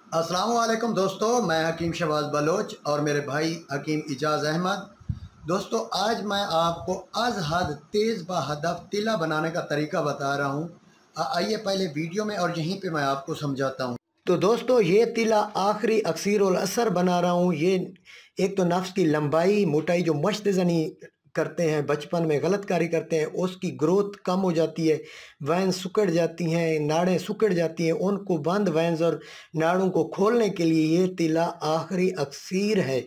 अस्सलाम वालेकुम दोस्तों, मैं हकीम शहबाज बलोच और मेरे भाई हकीम इजाज़ अहमद। दोस्तों, आज मैं आपको अज़ हद तेज़ बहदफ तिला बनाने का तरीका बता रहा हूँ। आइए पहले वीडियो में और यहीं पे मैं आपको समझाता हूँ। तो दोस्तों, ये तिला आखिरी अक्सीर उल असर बना रहा हूँ। ये एक तो नफ्स की लंबाई मोटाई जो मश्त ज़नी करते हैं, बचपन में गलतकारी करते हैं, उसकी ग्रोथ कम हो जाती है, वैंस सिकुड़ जाती हैं, नाड़ें सिकुड़ जाती हैं। उनको बंद वैंस और नाड़ों को खोलने के लिए ये तिला आखिरी अक्सीर है।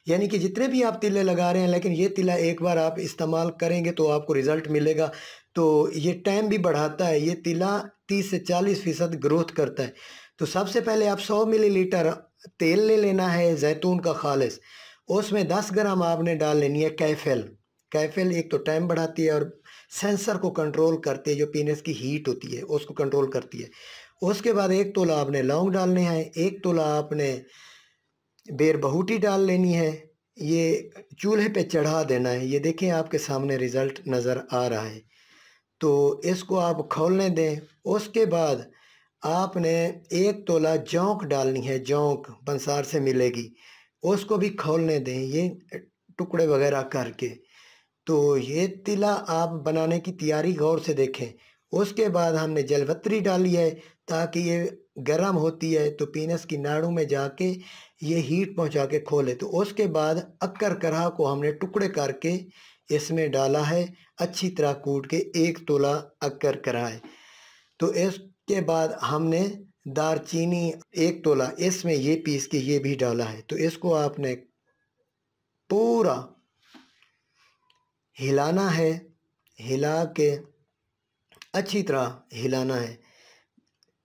यानी कि जितने भी आप तिले लगा रहे हैं, लेकिन ये तिला एक बार आप इस्तेमाल करेंगे तो आपको रिज़ल्ट मिलेगा। तो ये टाइम भी बढ़ाता है। ये तिला 30 से 40% ग्रोथ करता है। तो सबसे पहले आप 100 मिलीलीटर तेल ले लेना है जैतून का खालिस। उसमें 10 ग्राम आपने डाल लेनी है कैफेल। कैफेल एक तो टाइम बढ़ाती है और सेंसर को कंट्रोल करती है, जो पीनस की हीट होती है उसको कंट्रोल करती है। उसके बाद 1 तोला आपने लौंग डालने हैं, 1 तोला आपने बेर बहूटी डाल लेनी है। ये चूल्हे पे चढ़ा देना है। ये देखें आपके सामने रिज़ल्ट नज़र आ रहा है। तो इसको आप खोलने दें। उसके बाद आपने 1 तोला जौंक डालनी है, जौंक पंसार से मिलेगी, उसको भी खोलने दें, ये टुकड़े वगैरह करके। तो ये तिला आप बनाने की तैयारी गौर से देखें। उसके बाद हमने जलवत्री डाली है, ताकि ये गर्म होती है तो पीनस की नाड़ों में जाके ये हीट पहुंचा के खोले। तो उसके बाद अक्कर करहा को हमने टुकड़े करके इसमें डाला है, अच्छी तरह कूट के 1 तोला अक्कर करहा है। तो इसके बाद हमने दारचीनी 1 तोला इसमें ये पीस के ये भी डाला है। तो इसको आपने पूरा हिलाना है, हिला के अच्छी तरह हिलाना है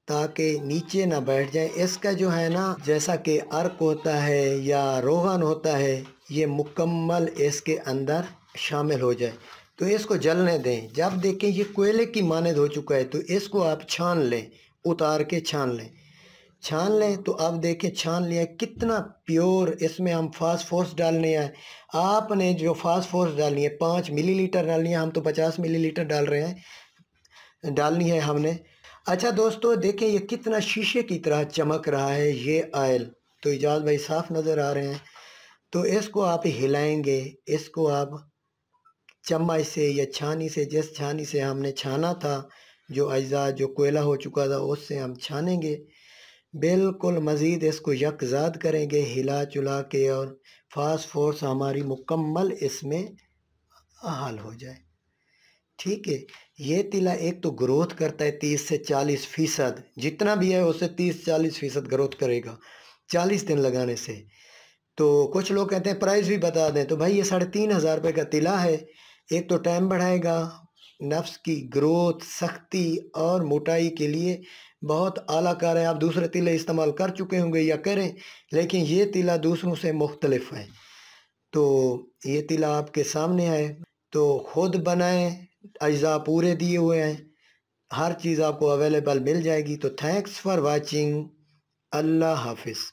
ताकि नीचे ना बैठ जाए। इसका जो है ना, जैसा कि अर्क होता है या रोगन होता है, ये मुकम्मल इसके अंदर शामिल हो जाए। तो इसको जलने दें। जब देखें ये कोयले की मानद हो चुका है तो इसको आप छान लें, उतार के छान लें। छान लें तो अब देखें छान लिया कितना प्योर। इसमें हम फास्फोरस डालने हैं। आपने जो फास्फोरस डालनी है 5 मिलीलीटर डालनी है, हम तो 50 मिलीलीटर डाल रहे हैं, डालनी है हमने। अच्छा दोस्तों, देखें ये कितना शीशे की तरह चमक रहा है ये ऑयल। तो इजाज़ भाई साफ नज़र आ रहे हैं। तो इसको आप हिलाएंगे, इसको आप चम्मच से या छानी से, जिस छानी से हमने छाना था, जो अज्जा जो कोयला हो चुका था उससे हम छानेंगे। बिल्कुल मज़ीद इसको यकज़ाद करेंगे हिला चुला के, और फास्फोरस हमारी मुकम्मल इसमें हल हो जाए। ठीक है। ये तिला एक तो ग्रोथ करता है 30 से 40%, जितना भी है उससे 30-40% ग्रोथ करेगा 40 दिन लगाने से। तो कुछ लोग कहते हैं प्राइस भी बता दें, तो भाई ये 3,500 रुपये का तिला है। एक तो टाइम बढ़ाएगा, नफ्स की ग्रोथ, सख्ती और मोटाई के लिए बहुत आला कार है। आप दूसरे तिले इस्तेमाल कर चुके होंगे या करें, लेकिन ये तिला दूसरों से मुख्तलिफ है। तो ये तिला आपके सामने है, तो खुद बनाएं। अज्जा पूरे दिए हुए हैं, हर चीज़ आपको अवेलेबल मिल जाएगी। तो थैंक्स फॉर वाचिंग। अल्लाह हाफिज़।